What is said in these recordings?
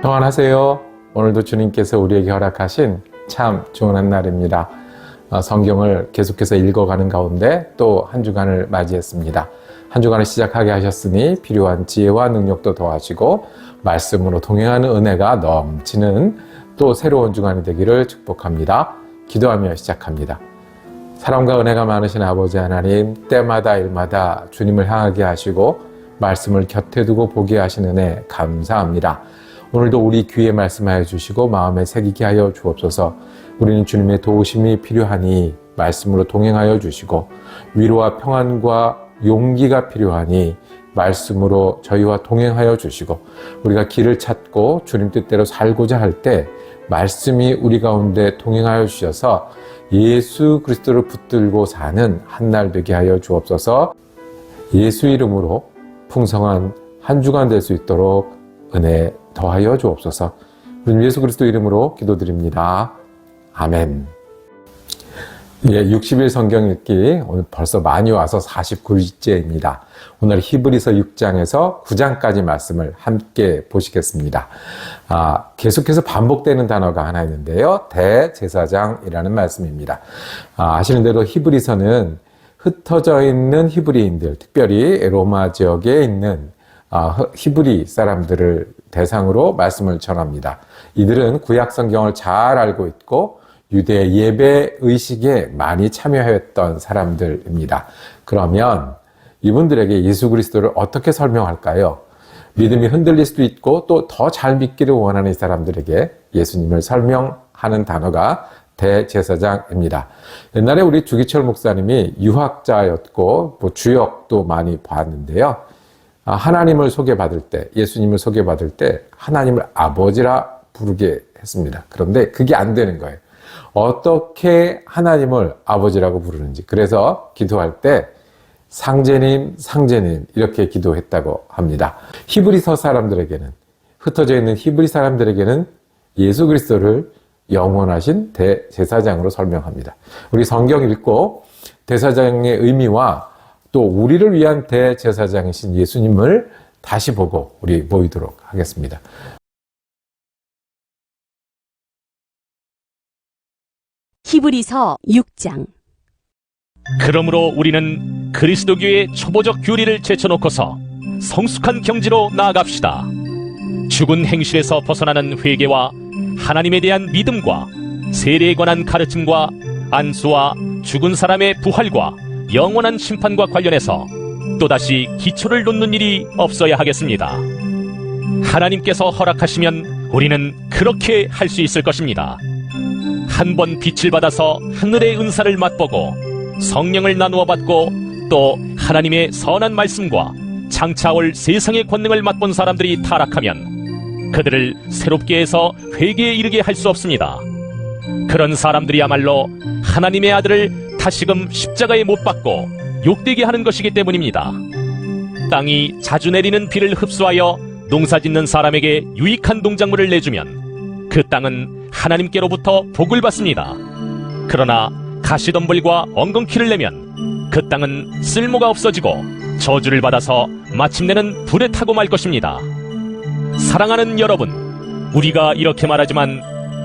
평안하세요. 오늘도 주님께서 우리에게 허락하신 참 좋은 한 날입니다. 성경을 계속해서 읽어가는 가운데 또 한 주간을 맞이했습니다. 한 주간을 시작하게 하셨으니 필요한 지혜와 능력도 더하시고 말씀으로 동행하는 은혜가 넘치는 또 새로운 주간이 되기를 축복합니다. 기도하며 시작합니다. 사랑과 은혜가 많으신 아버지 하나님, 때마다 일마다 주님을 향하게 하시고 말씀을 곁에 두고 보게 하신 은혜 감사합니다. 오늘도 우리 귀에 말씀하여 주시고 마음에 새기게 하여 주옵소서. 우리는 주님의 도우심이 필요하니 말씀으로 동행하여 주시고 위로와 평안과 용기가 필요하니 말씀으로 저희와 동행하여 주시고 우리가 길을 찾고 주님 뜻대로 살고자 할 때 말씀이 우리 가운데 동행하여 주셔서 예수 그리스도를 붙들고 사는 한 날 되게 하여 주옵소서. 예수 이름으로 풍성한 한 주간 될 수 있도록 은혜 더하여 주옵소서. 우리 예수 그리스도 이름으로 기도드립니다. 아멘. 60일 성경 읽기 오늘 벌써 많이 와서 49일째입니다. 오늘 히브리서 6장에서 9장까지 말씀을 함께 보시겠습니다. 계속해서 반복되는 단어가 하나 있는데요. 대제사장이라는 말씀입니다. 아시는 대로 히브리서는 흩어져 있는 히브리인들, 특별히 로마 지역에 있는 히브리 사람들을 대상으로 말씀을 전합니다. 이들은 구약 성경을 잘 알고 있고 유대 예배 의식에 많이 참여했던 사람들입니다. 그러면 이분들에게 예수 그리스도를 어떻게 설명할까요? 믿음이 흔들릴 수도 있고 또 더 잘 믿기를 원하는 이 사람들에게 예수님을 설명하는 단어가 대제사장입니다. 옛날에 우리 주기철 목사님이 유학자였고 주역도 많이 봤는데요. 하나님을 소개받을 때, 예수님을 소개받을 때 하나님을 아버지라 부르게 했습니다. 그런데 그게 안 되는 거예요. 어떻게 하나님을 아버지라고 부르는지. 그래서 기도할 때 상제님, 상제님 이렇게 기도했다고 합니다. 히브리서 사람들에게는, 흩어져 있는 히브리 사람들에게는 예수 그리스도를 영원하신 대제사장으로 설명합니다. 우리 성경 읽고 대제사장의 의미와 또 우리를 위한 대제사장이신 예수님을 다시 보고 우리 모이도록 하겠습니다. 히브리서 6장. 그러므로 우리는 그리스도교의 초보적 교리를 제쳐놓고서 성숙한 경지로 나아갑시다. 죽은 행실에서 벗어나는 회개와 하나님에 대한 믿음과 세례에 관한 가르침과 안수와 죽은 사람의 부활과 영원한 심판과 관련해서 또다시 기초를 놓는 일이 없어야 하겠습니다. 하나님께서 허락하시면 우리는 그렇게 할 수 있을 것입니다. 한 번 빛을 받아서 하늘의 은사를 맛보고 성령을 나누어 받고 또 하나님의 선한 말씀과 장차 올 세상의 권능을 맛본 사람들이 타락하면 그들을 새롭게 해서 회개에 이르게 할 수 없습니다. 그런 사람들이야말로 하나님의 아들을 다시금 십자가에 못 박고 욕되게 하는 것이기 때문입니다. 땅이 자주 내리는 비를 흡수하여 농사짓는 사람에게 유익한 농작물을 내주면 그 땅은 하나님께로부터 복을 받습니다. 그러나 가시덤불과 엉겅퀴를 내면 그 땅은 쓸모가 없어지고 저주를 받아서 마침내는 불에 타고 말 것입니다. 사랑하는 여러분, 우리가 이렇게 말하지만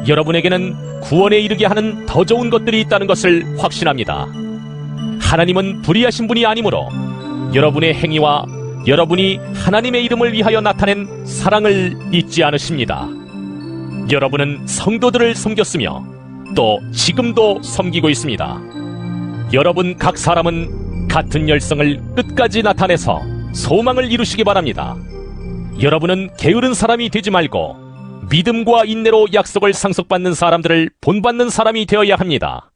여러분에게는 구원에 이르게 하는 더 좋은 것들이 있다는 것을 확신합니다. 하나님은 불의하신 분이 아니므로 여러분의 행위와 여러분이 하나님의 이름을 위하여 나타낸 사랑을 잊지 않으십니다. 여러분은 성도들을 섬겼으며 또 지금도 섬기고 있습니다. 여러분 각 사람은 같은 열성을 끝까지 나타내서 소망을 이루시기 바랍니다. 여러분은 게으른 사람이 되지 말고 믿음과 인내로 약속을 상속받는 사람들을 본받는 사람이 되어야 합니다.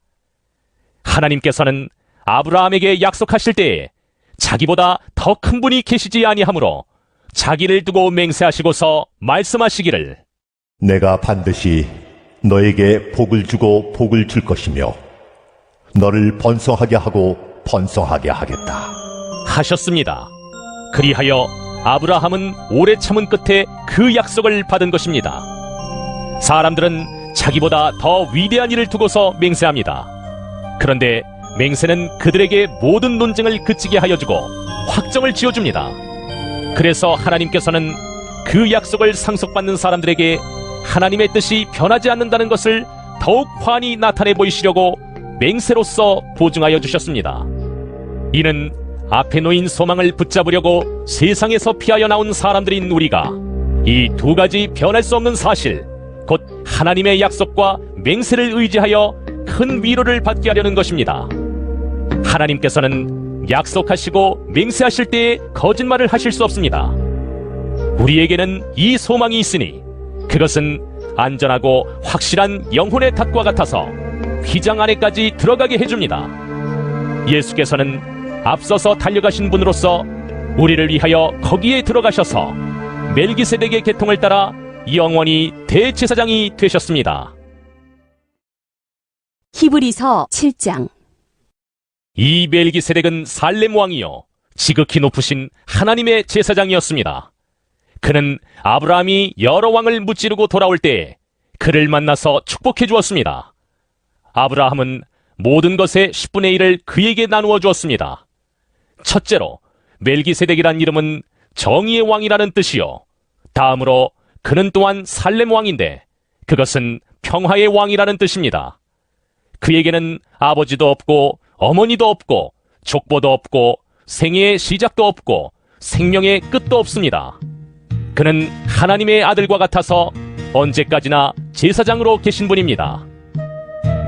하나님께서는 아브라함에게 약속하실 때에 자기보다 더 큰 분이 계시지 아니하므로 자기를 두고 맹세하시고서 말씀하시기를 내가 반드시 너에게 복을 주고 복을 줄 것이며 너를 번성하게 하고 번성하게 하겠다 하셨습니다. 그리하여 아브라함은 오래 참은 끝에 그 약속을 받은 것입니다. 사람들은 자기보다 더 위대한 일을 두고서 맹세합니다. 그런데 맹세는 그들에게 모든 논쟁을 그치게 하여 주고 확정을 지어줍니다. 그래서 하나님께서는 그 약속을 상속받는 사람들에게 하나님의 뜻이 변하지 않는다는 것을 더욱 환히 나타내 보이시려고 맹세로서 보증하여 주셨습니다. 이는 앞에 놓인 소망을 붙잡으려고 세상에서 피하여 나온 사람들인 우리가 이 두 가지 변할 수 없는 사실, 곧 하나님의 약속과 맹세를 의지하여 큰 위로를 받게 하려는 것입니다. 하나님께서는 약속하시고 맹세하실 때에 거짓말을 하실 수 없습니다. 우리에게는 이 소망이 있으니 그것은 안전하고 확실한 영혼의 닭과 같아서 휘장 안에까지 들어가게 해줍니다. 예수께서는 앞서서 달려가신 분으로서 우리를 위하여 거기에 들어가셔서 멜기세덱의 계통을 따라 영원히 대제사장이 되셨습니다. 히브리서 7장. 이 멜기세덱은 살렘 왕이요 지극히 높으신 하나님의 제사장이었습니다. 그는 아브라함이 여러 왕을 무찌르고 돌아올 때에 그를 만나서 축복해 주었습니다. 아브라함은 모든 것의 10분의 1을 그에게 나누어 주었습니다. 첫째로 멜기세덱이란 이름은 정의의 왕이라는 뜻이요, 다음으로 그는 또한 살렘 왕인데 그것은 평화의 왕이라는 뜻입니다. 그에게는 아버지도 없고 어머니도 없고 족보도 없고 생애의 시작도 없고 생명의 끝도 없습니다. 그는 하나님의 아들과 같아서 언제까지나 제사장으로 계신 분입니다.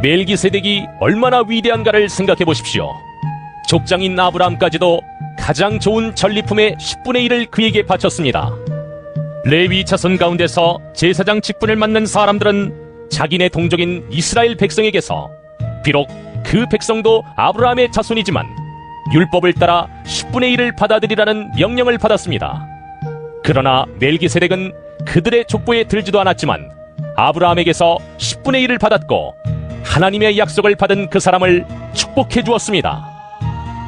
멜기세덱이 얼마나 위대한가를 생각해 보십시오. 족장인 아브라함까지도 가장 좋은 전리품의 10분의 1을 그에게 바쳤습니다. 레위 자손 가운데서 제사장 직분을 맡는 사람들은 자기네 동족인 이스라엘 백성에게서 비록 그 백성도 아브라함의 자손이지만 율법을 따라 10분의 1을 받아들이라는 명령을 받았습니다. 그러나 멜기세덱은 그들의 족보에 들지도 않았지만 아브라함에게서 10분의 1을 받았고 하나님의 약속을 받은 그 사람을 축복해 주었습니다.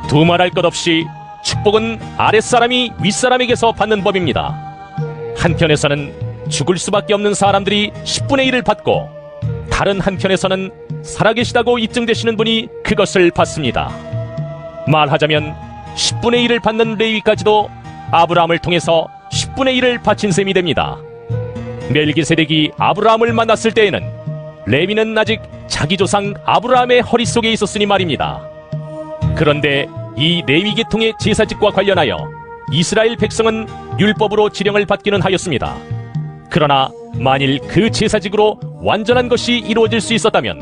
두말할 것 없이 축복은 아랫사람이 윗사람에게서 받는 법입니다. 한편에서는 죽을 수밖에 없는 사람들이 10분의 1을 받고 다른 한편에서는 살아계시다고 입증되시는 분이 그것을 받습니다. 말하자면 10분의 1을 받는 레위까지도 아브라함을 통해서 10분의 1을 바친 셈이 됩니다. 멜기세덱이 아브라함을 만났을 때에는 레위는 아직 자기 조상 아브라함의 허리 속에 있었으니 말입니다. 그런데 이 레위 계통의 제사직과 관련하여 이스라엘 백성은 율법으로 지령을 받기는 하였습니다. 그러나 만일 그 제사직으로 완전한 것이 이루어질 수 있었다면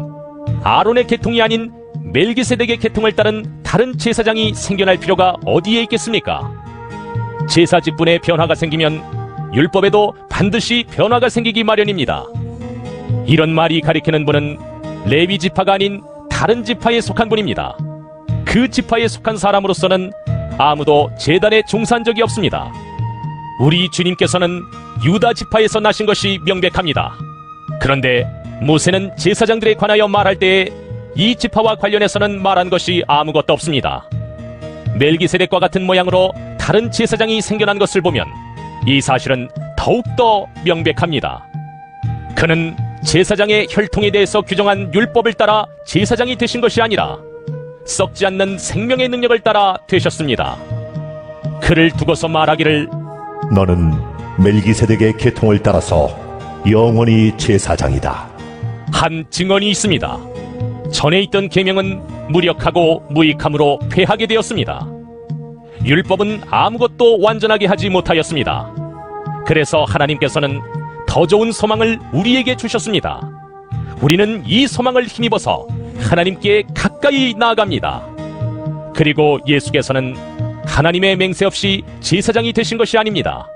아론의 계통이 아닌 멜기세덱의 계통을 따른 다른 제사장이 생겨날 필요가 어디에 있겠습니까? 제사 직분에 변화가 생기면 율법에도 반드시 변화가 생기기 마련입니다. 이런 말이 가리키는 분은 레위 지파가 아닌 다른 지파에 속한 분입니다. 그 지파에 속한 사람으로서는 아무도 제단에 종사한 적이 없습니다. 우리 주님께서는 유다 지파에서 나신 것이 명백합니다. 그런데 모세는 제사장들에 관하여 말할 때에 이 지파와 관련해서는 말한 것이 아무것도 없습니다. 멜기세덱과 같은 모양으로 다른 제사장이 생겨난 것을 보면 이 사실은 더욱더 명백합니다. 그는 제사장의 혈통에 대해서 규정한 율법을 따라 제사장이 되신 것이 아니라 썩지 않는 생명의 능력을 따라 되셨습니다. 그를 두고서 말하기를 너는 멜기세덱의 계통을 따라서 영원히 제사장이다. 한 증언이 있습니다. 전에 있던 계명은 무력하고 무익함으로 폐하게 되었습니다. 율법은 아무것도 완전하게 하지 못하였습니다. 그래서 하나님께서는 더 좋은 소망을 우리에게 주셨습니다. 우리는 이 소망을 힘입어서 하나님께 가까이 나아갑니다. 그리고 예수께서는 하나님의 맹세 없이 제사장이 되신 것이 아닙니다.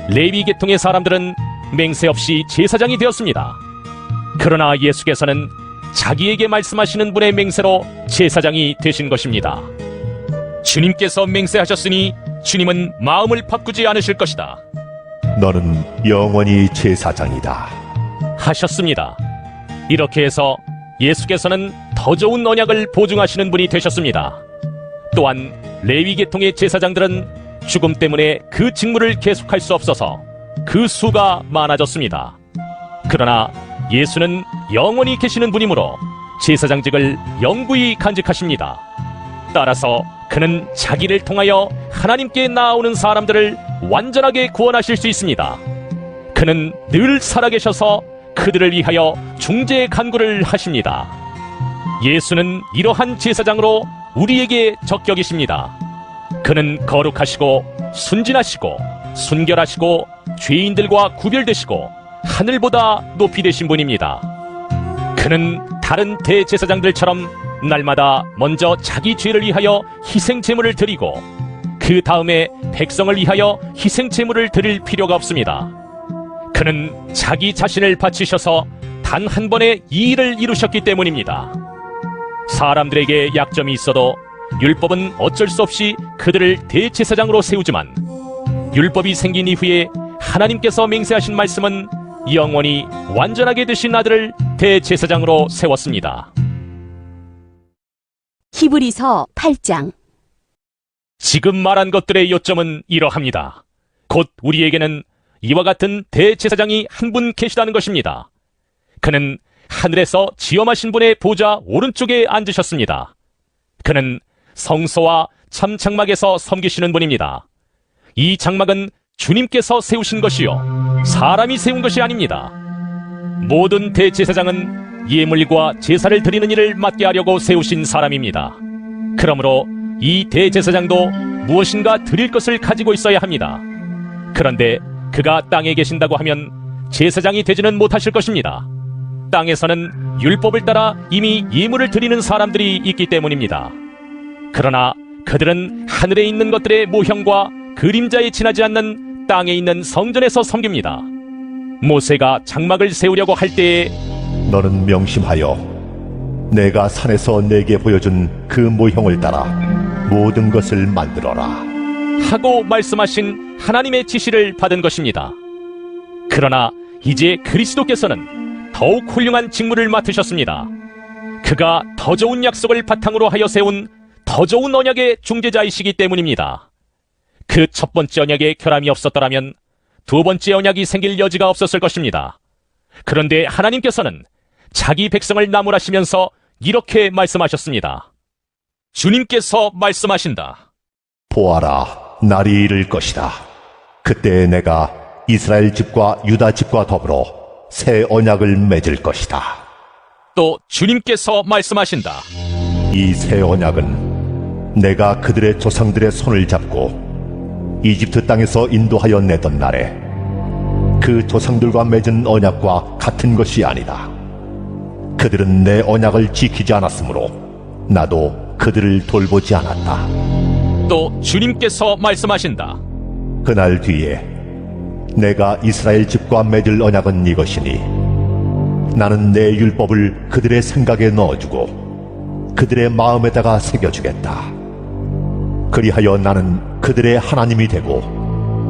레위 계통의 사람들은 맹세 없이 제사장이 되었습니다. 그러나 예수께서는 자기에게 말씀하시는 분의 맹세로 제사장이 되신 것입니다. 주님께서 맹세하셨으니 주님은 마음을 바꾸지 않으실 것이다 너는 영원히 제사장이다. 하셨습니다. 이렇게 해서 예수께서는 더 좋은 언약을 보증하시는 분이 되셨습니다. 또한 레위 계통의 제사장들은 죽음 때문에 그 직무를 계속할 수 없어서 그 수가 많아졌습니다. 그러나 예수는 영원히 계시는 분이므로 제사장직을 영구히 간직하십니다. 따라서 그는 자기를 통하여 하나님께 나아오는 사람들을 완전하게 구원하실 수 있습니다. 그는 늘 살아계셔서 그들을 위하여 중재 간구를 하십니다. 예수는 이러한 제사장으로 우리에게 적격이십니다. 그는 거룩하시고 순진하시고 순결하시고 죄인들과 구별되시고 하늘보다 높이 되신 분입니다. 그는 다른 대제사장들처럼 날마다 먼저 자기 죄를 위하여 희생 제물을 드리고 그 다음에 백성을 위하여 희생 제물을 드릴 필요가 없습니다. 그는 자기 자신을 바치셔서 단 한 번에 이 일을 이루셨기 때문입니다. 사람들에게 약점이 있어도 율법은 어쩔 수 없이 그들을 대제사장으로 세우지만 율법이 생긴 이후에 하나님께서 맹세하신 말씀은 영원히 완전하게 되신 아들을 대제사장으로 세웠습니다. 히브리서 8장. 지금 말한 것들의 요점은 이러합니다. 곧 우리에게는 이와 같은 대제사장이 한 분 계시다는 것입니다. 그는 하늘에서 지엄하신 분의 보좌 오른쪽에 앉으셨습니다. 그는 성소와 참 장막에서 섬기시는 분입니다. 이 장막은 주님께서 세우신 것이요 사람이 세운 것이 아닙니다. 모든 대제사장은 예물과 제사를 드리는 일을 맡게 하려고 세우신 사람입니다. 그러므로 이 대제사장도 무엇인가 드릴 것을 가지고 있어야 합니다. 그런데 그가 땅에 계신다고 하면 제사장이 되지는 못하실 것입니다. 땅에서는 율법을 따라 이미 예물을 드리는 사람들이 있기 때문입니다. 그러나 그들은 하늘에 있는 것들의 모형과 그림자에 지나지 않는 땅에 있는 성전에서 섬깁니다. 모세가 장막을 세우려고 할 때에 너는 명심하여 내가 산에서 내게 보여준 그 모형을 따라 모든 것을 만들어라 하고 말씀하신 하나님의 지시를 받은 것입니다. 그러나 이제 그리스도께서는 더욱 훌륭한 직무를 맡으셨습니다. 그가 더 좋은 약속을 바탕으로 하여 세운 더 좋은 언약의 중재자이시기 때문입니다. 그 첫 번째 언약에 결함이 없었더라면 두 번째 언약이 생길 여지가 없었을 것입니다. 그런데 하나님께서는 자기 백성을 나무라시면서 이렇게 말씀하셨습니다. 주님께서 말씀하신다. 보아라, 날이 이를 것이다. 그때 내가 이스라엘 집과 유다 집과 더불어 새 언약을 맺을 것이다. 또 주님께서 말씀하신다. 이 새 언약은 내가 그들의 조상들의 손을 잡고 이집트 땅에서 인도하여 내던 날에 그 조상들과 맺은 언약과 같은 것이 아니다. 그들은 내 언약을 지키지 않았으므로 나도 그들을 돌보지 않았다. 또 주님께서 말씀하신다. 그날 뒤에 내가 이스라엘 집과 맺을 언약은 이것이니 나는 내 율법을 그들의 생각에 넣어주고 그들의 마음에다가 새겨주겠다. 그리하여 나는 그들의 하나님이 되고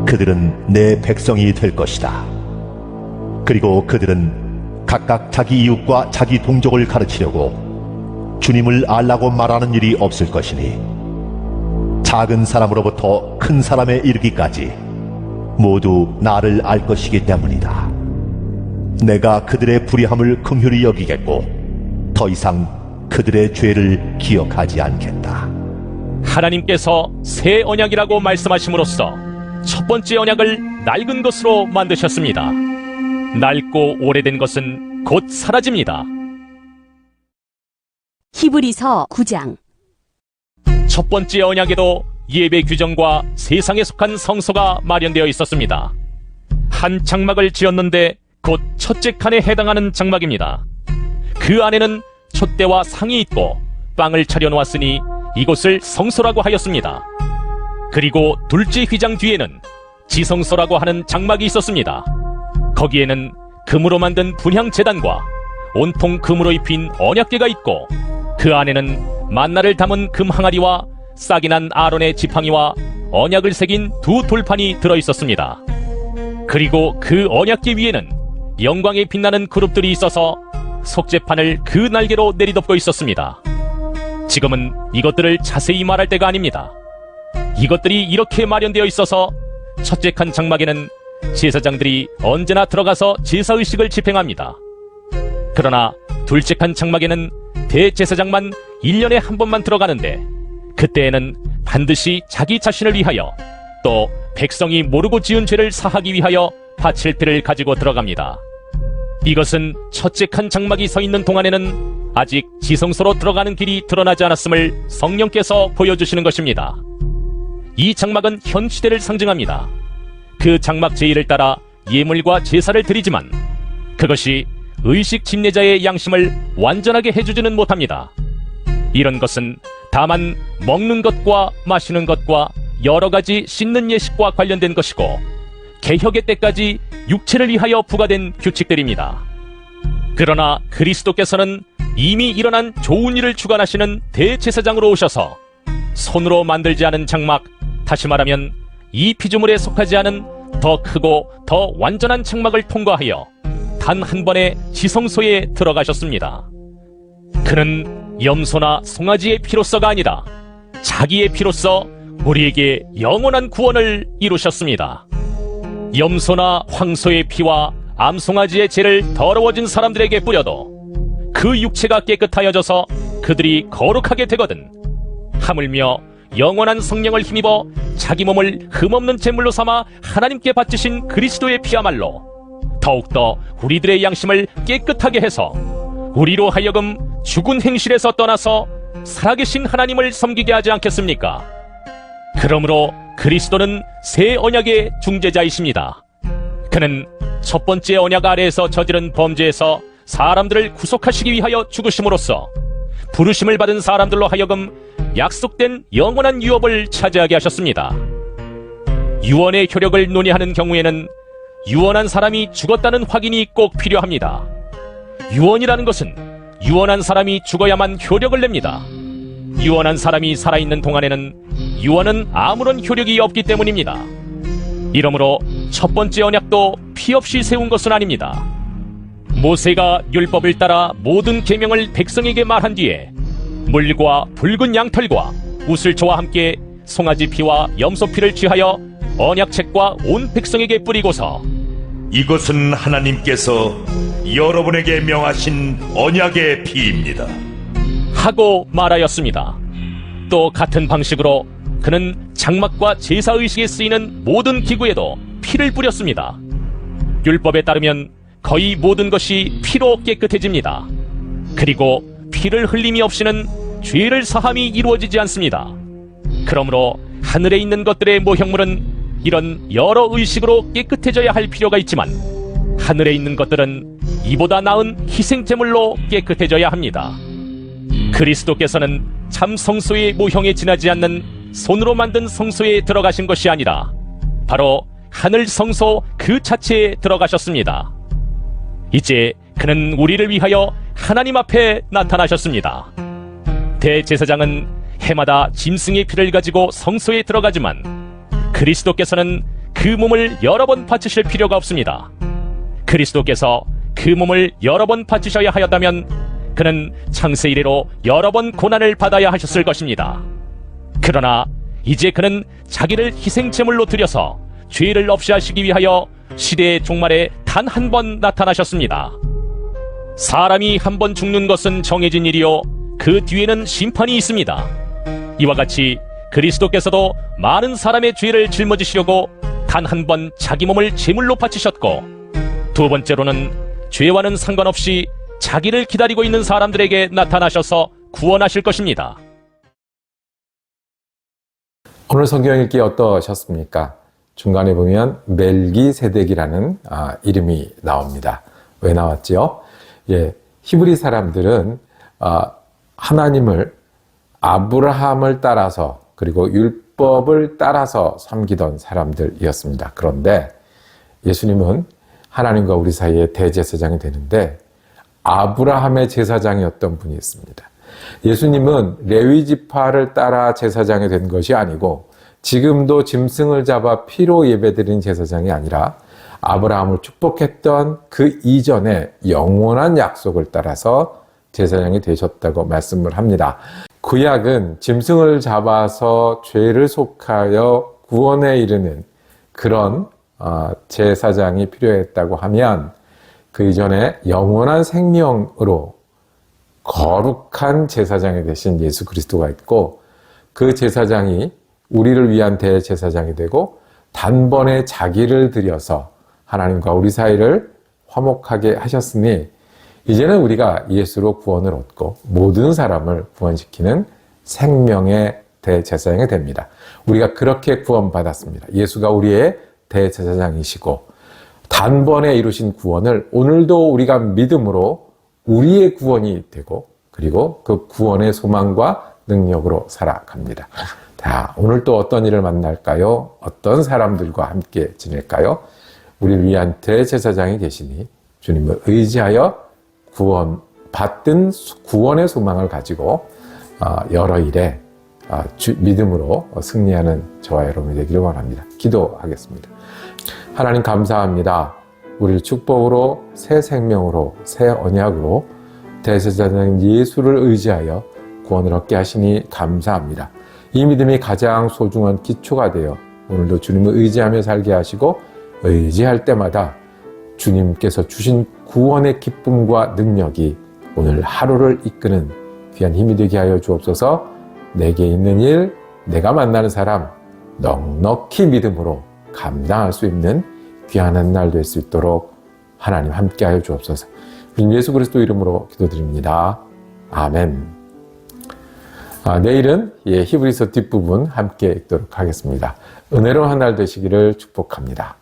그들은 내 백성이 될 것이다. 그리고 그들은 각각 자기 이웃과 자기 동족을 가르치려고 주님을 알라고 말하는 일이 없을 것이니 작은 사람으로부터 큰 사람에 이르기까지 모두 나를 알 것이기 때문이다. 내가 그들의 불의함을 긍휼히 여기겠고 더 이상 그들의 죄를 기억하지 않겠다. 하나님께서 새 언약이라고 말씀하심으로써 첫 번째 언약을 낡은 것으로 만드셨습니다. 낡고 오래된 것은 곧 사라집니다. 히브리서 9장. 첫 번째 언약에도 예배 규정과 세상에 속한 성소가 마련되어 있었습니다. 한 장막을 지었는데 곧 첫째 칸에 해당하는 장막입니다. 그 안에는 촛대와 상이 있고 빵을 차려놓았으니 이곳을 성소라고 하였습니다. 그리고 둘째 휘장 뒤에는 지성소라고 하는 장막이 있었습니다. 거기에는 금으로 만든 분향제단과 온통 금으로 입힌 언약궤가 있고 그 안에는 만나를 담은 금 항아리와 싹이 난 아론의 지팡이와 언약을 새긴 두 돌판이 들어있었습니다. 그리고 그 언약궤 위에는 영광에 빛나는 그룹들이 있어서 속죄판을 그 날개로 내리덮고 있었습니다. 지금은 이것들을 자세히 말할 때가 아닙니다. 이것들이 이렇게 마련되어 있어서 첫째 칸 장막에는 제사장들이 언제나 들어가서 제사의식을 집행합니다. 그러나 둘째 칸 장막에는 대제사장만 1년에 한 번만 들어가는데 그때에는 반드시 자기 자신을 위하여 또 백성이 모르고 지은 죄를 사하기 위하여 바칠 피를 가지고 들어갑니다. 이것은 첫째 칸 장막이 서 있는 동안에는 아직 지성소로 들어가는 길이 드러나지 않았음을 성령께서 보여주시는 것입니다. 이 장막은 현 시대를 상징합니다. 그 장막 제1을 따라 예물과 제사를 드리지만 그것이 의식 침례자의 양심을 완전하게 해주지는 못합니다. 이런 것은 다만 먹는 것과 마시는 것과 여러 가지 씻는 예식과 관련된 것이고 개혁의 때까지 육체를 위하여 부과된 규칙들입니다. 그러나 그리스도께서는 이미 일어난 좋은 일을 주관하시는 대제사장으로 오셔서 손으로 만들지 않은 장막, 다시 말하면 이 피조물에 속하지 않은 더 크고 더 완전한 장막을 통과하여 단 한 번의 지성소에 들어가셨습니다. 그는 염소나 송아지의 피로서가 아니라 자기의 피로서 우리에게 영원한 구원을 이루셨습니다. 염소나 황소의 피와 암송아지의 죄를 더러워진 사람들에게 뿌려도 그 육체가 깨끗하여져서 그들이 거룩하게 되거든 하물며 영원한 성령을 힘입어 자기 몸을 흠없는 제물로 삼아 하나님께 바치신 그리스도의 피야말로 더욱더 우리들의 양심을 깨끗하게 해서 우리로 하여금 죽은 행실에서 떠나서 살아계신 하나님을 섬기게 하지 않겠습니까? 그러므로 그리스도는 새 언약의 중재자이십니다. 그는 첫 번째 언약 아래에서 저지른 범죄에서 사람들을 구속하시기 위하여 죽으심으로써 부르심을 받은 사람들로 하여금 약속된 영원한 유업을 차지하게 하셨습니다. 유언의 효력을 논의하는 경우에는 유언한 사람이 죽었다는 확인이 꼭 필요합니다. 유언이라는 것은 유언한 사람이 죽어야만 효력을 냅니다. 유언한 사람이 살아있는 동안에는 유언은 아무런 효력이 없기 때문입니다. 이러므로 첫 번째 언약도 피 없이 세운 것은 아닙니다. 모세가 율법을 따라 모든 계명을 백성에게 말한 뒤에 물과 붉은 양털과 우슬초와 함께 송아지 피와 염소 피를 취하여 언약책과 온 백성에게 뿌리고서 이것은 하나님께서 여러분에게 명하신 언약의 피입니다. 하고 말하였습니다. 또 같은 방식으로 그는 장막과 제사의식에 쓰이는 모든 기구에도 피를 뿌렸습니다. 율법에 따르면 거의 모든 것이 피로 깨끗해집니다. 그리고 피를 흘림이 없이는 죄를 사함이 이루어지지 않습니다. 그러므로 하늘에 있는 것들의 모형물은 이런 여러 의식으로 깨끗해져야 할 필요가 있지만 하늘에 있는 것들은 이보다 나은 희생제물로 깨끗해져야 합니다. 그리스도께서는 참 성소의 모형에 지나지 않는 손으로 만든 성소에 들어가신 것이 아니라 바로 하늘 성소 그 자체에 들어가셨습니다. 이제 그는 우리를 위하여 하나님 앞에 나타나셨습니다. 대제사장은 해마다 짐승의 피를 가지고 성소에 들어가지만 그리스도께서는 그 몸을 여러 번 바치실 필요가 없습니다. 그리스도께서 그 몸을 여러 번 바치셔야 하였다면 그는 창세 이래로 여러 번 고난을 받아야 하셨을 것입니다. 그러나 이제 그는 자기를 희생제물로 드려서 죄를 없이 하시기 위하여 시대의 종말에 단 한 번 나타나셨습니다. 사람이 한 번 죽는 것은 정해진 일이요 그 뒤에는 심판이 있습니다. 이와 같이 그리스도께서도 많은 사람의 죄를 짊어지시려고 단 한 번 자기 몸을 제물로 바치셨고 두 번째로는 죄와는 상관없이 자기를 기다리고 있는 사람들에게 나타나셔서 구원하실 것입니다. 오늘 성경 읽기 어떠셨습니까? 중간에 보면 멜기세덱이라는 이름이 나옵니다. 왜 나왔지요? 히브리 사람들은 하나님을 아브라함을 따라서 그리고 율법을 따라서 섬기던 사람들이었습니다. 그런데 예수님은 하나님과 우리 사이에 대제사장이 되는데 아브라함의 제사장이었던 분이 있습니다. 예수님은 레위 지파를 따라 제사장이 된 것이 아니고 지금도 짐승을 잡아 피로 예배드린 제사장이 아니라 아브라함을 축복했던 그 이전에 영원한 약속을 따라서 제사장이 되셨다고 말씀을 합니다. 구약은 짐승을 잡아서 죄를 속하여 구원에 이르는 그런 제사장이 필요했다고 하면 그 이전에 영원한 생명으로 거룩한 제사장이 되신 예수 그리스도가 있고 그 제사장이 우리를 위한 대제사장이 되고 단번에 자기를 들여서 하나님과 우리 사이를 화목하게 하셨으니 이제는 우리가 예수로 구원을 얻고 모든 사람을 구원시키는 생명의 대제사장이 됩니다. 우리가 그렇게 구원받았습니다. 예수가 우리의 대제사장이시고 단번에 이루신 구원을 오늘도 우리가 믿음으로 우리의 구원이 되고 그리고 그 구원의 소망과 능력으로 살아갑니다. 자, 오늘 또 어떤 일을 만날까요? 어떤 사람들과 함께 지낼까요? 우리를 위한 대제사장이 계시니 주님을 의지하여 구원받은 구원의 소망을 가지고 여러 일에 믿음으로 승리하는 저와 여러분이 되기를 원합니다. 기도하겠습니다. 하나님 감사합니다. 우리를 축복으로 새 생명으로 새 언약으로 대제사장 예수를 의지하여 구원을 얻게 하시니 감사합니다. 이 믿음이 가장 소중한 기초가 되어 오늘도 주님을 의지하며 살게 하시고 의지할 때마다 주님께서 주신 구원의 기쁨과 능력이 오늘 하루를 이끄는 귀한 힘이 되게 하여 주옵소서. 내게 있는 일, 내가 만나는 사람 넉넉히 믿음으로 감당할 수 있는 귀한 한 날 될 수 있도록 하나님 함께 하여 주옵소서. 주님 예수 그리스도 이름으로 기도드립니다. 아멘. 내일은 히브리서 뒷부분 함께 읽도록 하겠습니다. 은혜로운 한 날 되시기를 축복합니다.